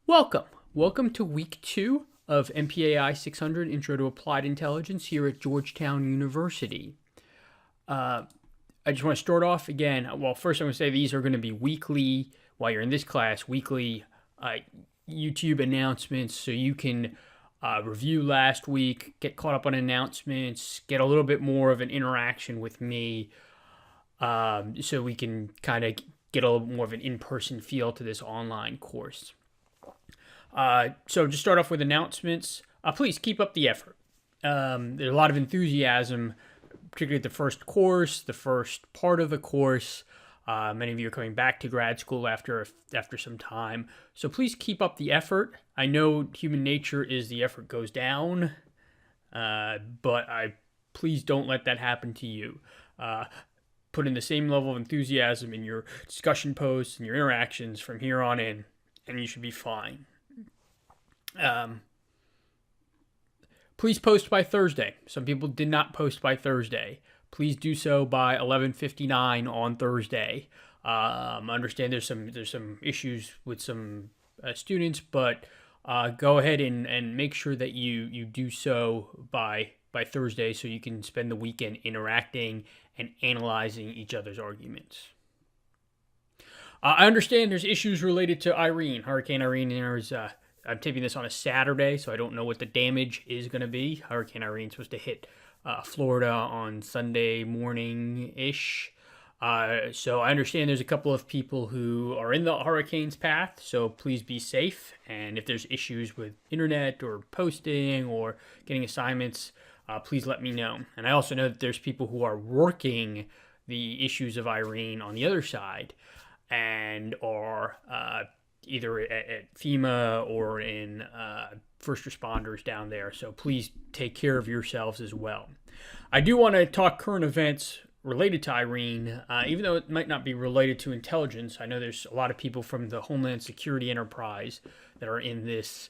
Welcome. Welcome to week 2 of MPAI 600 Intro to Applied Intelligence here at Georgetown University. I just want to start off again. Well, first I'm going to say these are going to be weekly, while you're in this class, weekly YouTube announcements so you can review last week, get caught up on announcements, get a little bit more of an interaction with me so we can kind of get a little more of an in-person feel to this online course. So just start off with announcements. Please keep up the effort. There's a lot of enthusiasm, particularly at the first course, the first part of the course. Many of you are coming back to grad school after some time. So please keep up the effort. I know human nature is the effort goes down, but please don't let that happen to you. Put in the same level of enthusiasm in your discussion posts and your interactions from here on in, and you should be fine. Please post by Thursday. Some people did not post by Thursday. Please do so by 11:59 on Thursday. I understand there's some issues with some students, but go ahead and make sure that you do so by Thursday so you can spend the weekend interacting and analyzing each other's arguments. I understand there's issues related to Hurricane Irene. I'm taping this on a Saturday, so I don't know what the damage is going to be. Hurricane Irene is supposed to hit Florida on Sunday morning-ish. So I understand there's a couple of people who are in the hurricane's path, so please be safe. And if there's issues with internet or posting or getting assignments, please let me know. And I also know that there's people who are working the issues of Irene on the other side and are either at FEMA or in first responders down there. So please take care of yourselves as well. I do want to talk current events related to Irene, even though it might not be related to intelligence. I know there's a lot of people from the Homeland Security enterprise that are in this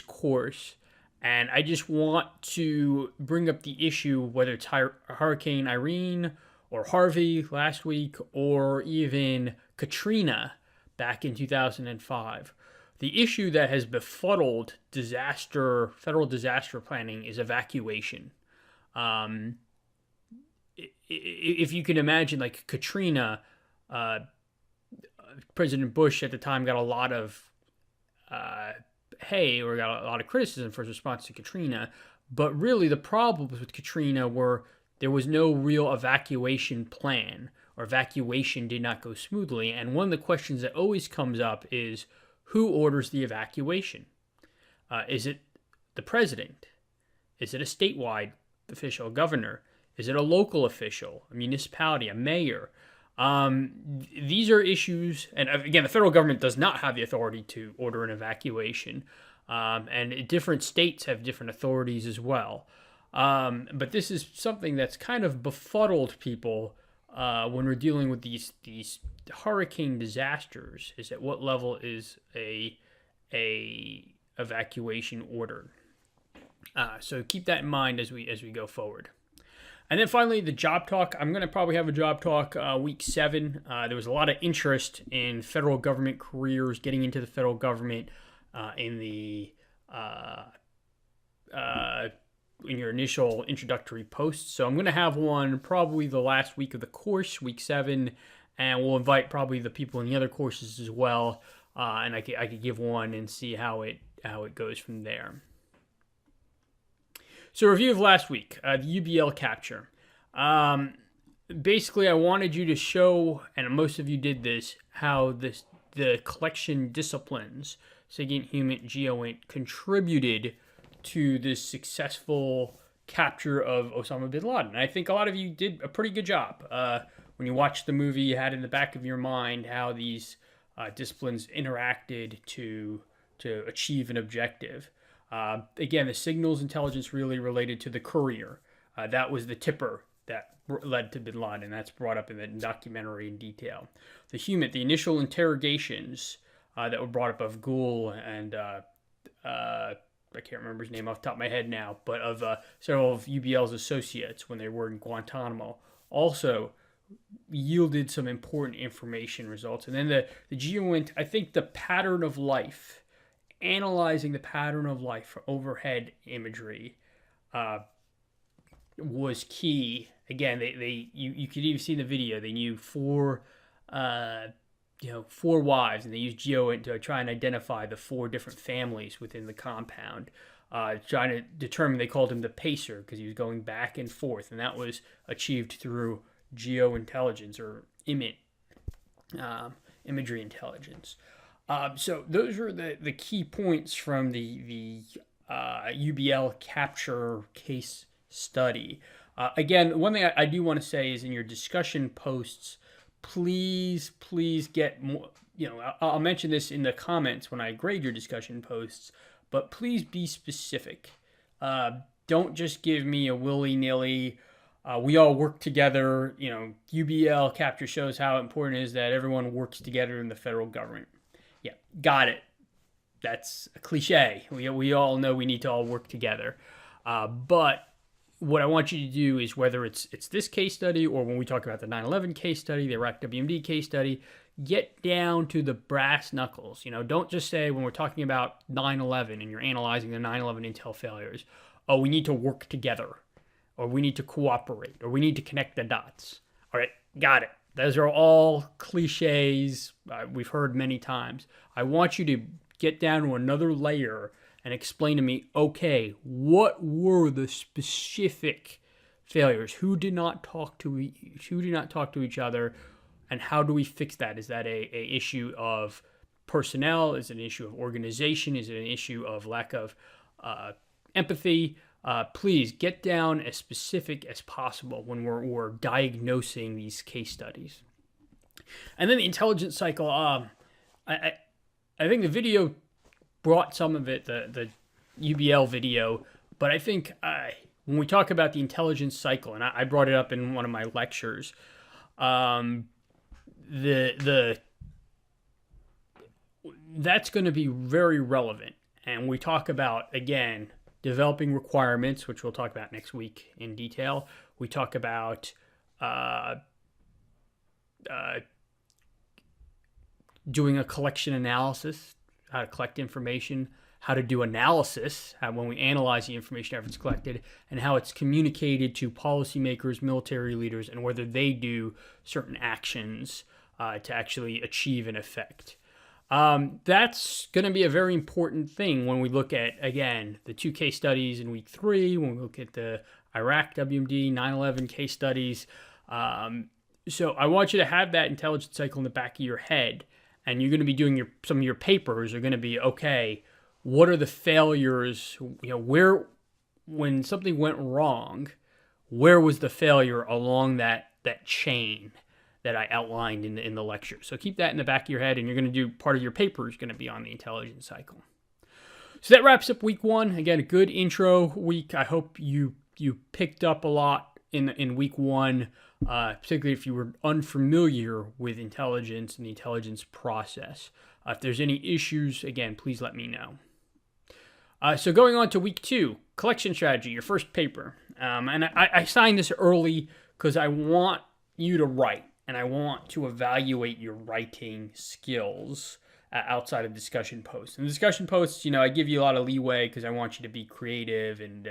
course. And I just want to bring up the issue, whether it's Hurricane Irene or Harvey last week or even Katrina back in 2005. The issue that has befuddled federal disaster planning is evacuation. If you can imagine, like Katrina, President Bush at the time got a lot of got a lot of criticism for his response to Katrina. But really the problems with Katrina were there was no real evacuation plan, or evacuation did not go smoothly. And one of the questions that always comes up is, who orders the evacuation? Is it the president? Is it a statewide official, a governor? Is it a local official, a municipality, a mayor? These are issues, and again, the federal government does not have the authority to order an evacuation, and different states have different authorities as well. But this is something that's kind of befuddled people when we're dealing with these hurricane disasters. Is at what level is a evacuation ordered? So keep that in mind as we go forward. And then finally, the job talk. I'm going to probably have a job talk week 7. There was a lot of interest in federal government careers, getting into the federal government in your initial introductory posts. So I'm going to have one probably the last week of the course, week 7, and we'll invite probably the people in the other courses as well. And I could give one and see how it goes from there. So review of last week, the UBL capture. Basically, I wanted you to show, and most of you did this, how the collection disciplines, SIGINT, HUMINT, GEOINT, contributed to this successful capture of Osama bin Laden. I think a lot of you did a pretty good job. When you watched the movie, you had in the back of your mind how these disciplines interacted to achieve an objective. Again, the signals intelligence really related to the courier. That was the tipper that led to bin Laden. That's brought up in the documentary in detail. The HUMINT, the initial interrogations that were brought up of Ghoul and I can't remember his name off the top of my head now, but of several of UBL's associates when they were in Guantanamo, also yielded some important information results. And then the GEOINT, I think the pattern of life analyzing the pattern of life for overhead imagery was key. Again, you could even see in the video, they knew four wives, and they used geo to try and identify the 4 different families within the compound. Trying to determine, they called him the pacer because he was going back and forth, and that was achieved through geointelligence or imagery intelligence. So those were the key points from the UBL capture case study. Again, one thing I do want to say is in your discussion posts, please get more. I'll mention this in the comments when I grade your discussion posts, but please be specific. Don't just give me a willy-nilly, we all work together. UBL capture shows how important it is that everyone works together in the federal government. Yeah, got it. That's a cliche. We all know we need to all work together. But what I want you to do is, whether it's this case study or when we talk about the 9/11 case study, the Iraq WMD case study, get down to the brass knuckles. Don't just say, when we're talking about 9/11 and you're analyzing the 9/11 intel failures, oh, we need to work together, or we need to cooperate, or we need to connect the dots. All right, got it. Those are all cliches we've heard many times. I want you to get down to another layer and explain to me, okay, what were the specific failures? Who did not talk to each other, and how do we fix that? Is that a issue of personnel? Is it an issue of organization? Is it an issue of lack of empathy? Please get down as specific as possible when we're diagnosing these case studies. And then the intelligence cycle. I think the video brought some of it, the UBL video, but I think when we talk about the intelligence cycle, and I brought it up in one of my lectures, that's going to be very relevant. And we talk about, again, developing requirements, which we'll talk about next week in detail. We talk about doing a collection analysis, how to collect information, how to do analysis, when we analyze the information after it's collected, and how it's communicated to policymakers, military leaders, and whether they do certain actions to actually achieve an effect. That's going to be a very important thing when we look at, again, the 2 case studies in week 3, when we look at the Iraq WMD, 9/11 case studies. So I want you to have that intelligence cycle in the back of your head, and you're going to be doing some of your papers are going to be, okay, what are the failures? Where, when something went wrong, where was the failure along that chain that I outlined in the lecture? So keep that in the back of your head, and you're going to do, part of your paper is going to be on the intelligence cycle. So that wraps up week 1. Again, a good intro week. I hope you picked up a lot in week 1, particularly if you were unfamiliar with intelligence and the intelligence process. If there's any issues, again, please let me know. So going on to week 2, collection strategy, your first paper. And I assigned this early because I want you to write, and I want to evaluate your writing skills outside of discussion posts. And discussion posts, I give you a lot of leeway because I want you to be creative and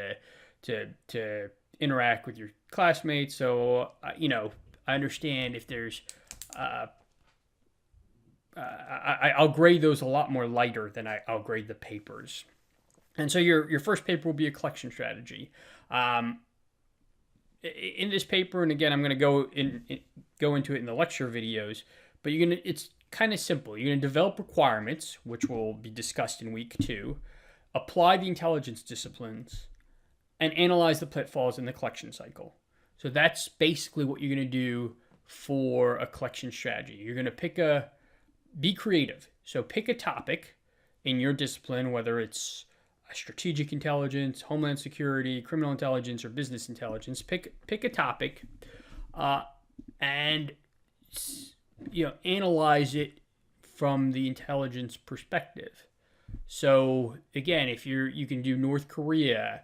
to interact with your classmates. So, I understand if there's, I'll grade those a lot more lighter than I'll grade the papers. And so your first paper will be a collection strategy. In this paper, and again, I'm going to go into it in the lecture videos, but it's kind of simple. You're going to develop requirements, which will be discussed in week 2, apply the intelligence disciplines, and analyze the pitfalls in the collection cycle. So that's basically what you're going to do for a collection strategy. You're going to be creative. So pick a topic in your discipline, whether it's strategic intelligence, homeland security, criminal intelligence, or business intelligence. Pick a topic and analyze it from the intelligence perspective. So again, if you can do North Korea,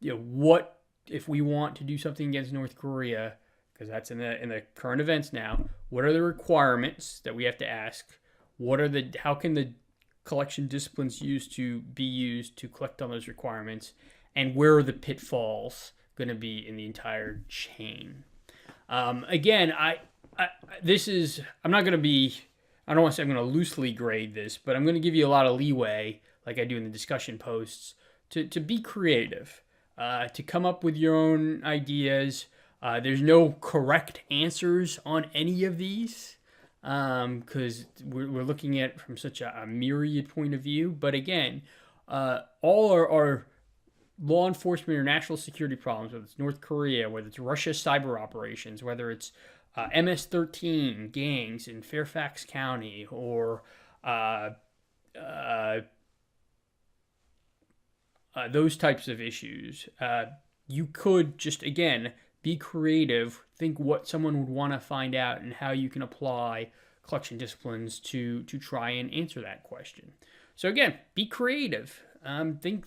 what if we want to do something against North Korea, because that's in the current events now, what are the requirements that we have to ask? How can the collection disciplines be used to collect on those requirements, and where are the pitfalls going to be in the entire chain. Again, I'm not going to be, I don't want to say I'm going to loosely grade this, but I'm going to give you a lot of leeway, like I do in the discussion posts, to be creative, to come up with your own ideas. There's no correct answers on any of these, because we're looking at it from such a myriad point of view. But again, all our law enforcement or national security problems, whether it's North Korea, whether it's Russia's cyber operations, whether it's MS-13 gangs in Fairfax County, or those types of issues, you could just, again, be creative, think what someone would want to find out, and how you can apply collection disciplines to try and answer that question. So again, be creative. Do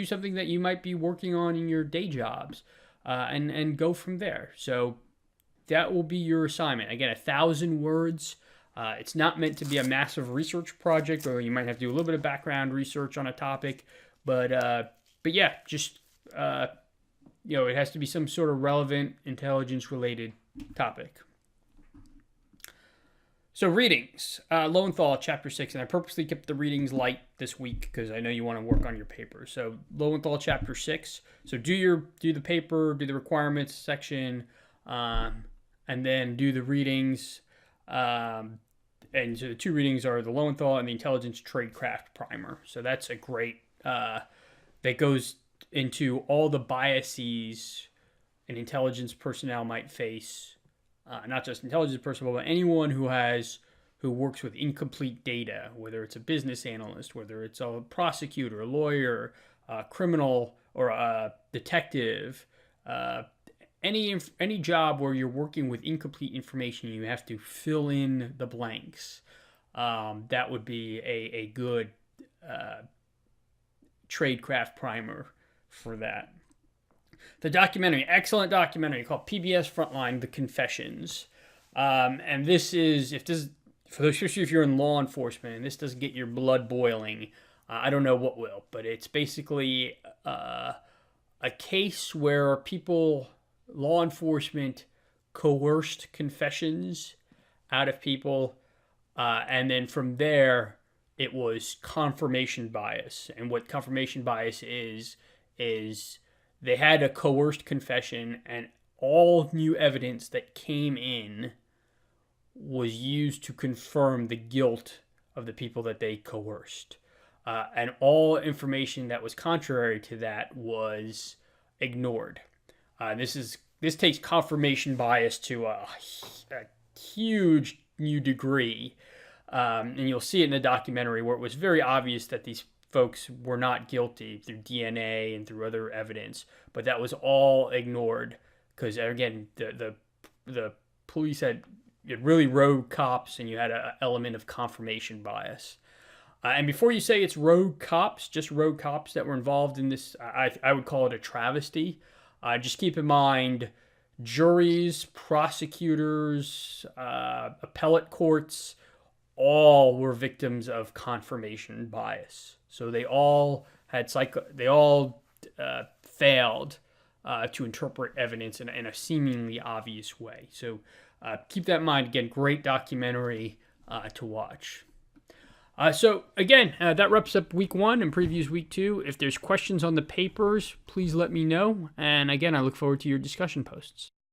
something that you might be working on in your day jobs, and go from there. So that will be your assignment. Again, 1,000 words. It's not meant to be a massive research project, or you might have to do a little bit of background research on a topic, but yeah, just it has to be some sort of relevant, intelligence-related topic. So readings, Lowenthal, Chapter 6, and I purposely kept the readings light this week because I know you want to work on your paper. So Lowenthal, Chapter 6. So do the paper, do the requirements section, and then do the readings. And so the two readings are the Lowenthal and the Intelligence Tradecraft Primer. So that's a great, that goes into all the biases an intelligence personnel might face. Not just intelligence personnel, but anyone who works with incomplete data, whether it's a business analyst, whether it's a prosecutor, a lawyer, a criminal, or a detective, any job where you're working with incomplete information, you have to fill in the blanks. That would be a good tradecraft primer for that. The documentary, excellent documentary called PBS Frontline: The Confessions. And this is, especially if you're in law enforcement and this doesn't get your blood boiling, I don't know what will. But it's basically a case where law enforcement coerced confessions out of people. And then from there, it was confirmation bias. And what confirmation bias is they had a coerced confession, and all new evidence that came in was used to confirm the guilt of the people that they coerced. And all information that was contrary to that was ignored. This takes confirmation bias to a huge new degree. And you'll see it in the documentary where it was very obvious that these folks were not guilty through DNA and through other evidence, but that was all ignored because, again, the police had really rogue cops, and you had an element of confirmation bias. And before you say it's rogue cops, just rogue cops that were involved in this, I would call it a travesty. Just keep in mind, juries, prosecutors, appellate courts, all were victims of confirmation bias. So they all failed to interpret evidence in a seemingly obvious way. So keep that in mind. Again, great documentary to watch. So again, that wraps up week 1 and previews week 2. If there's questions on the papers, please let me know. And again, I look forward to your discussion posts.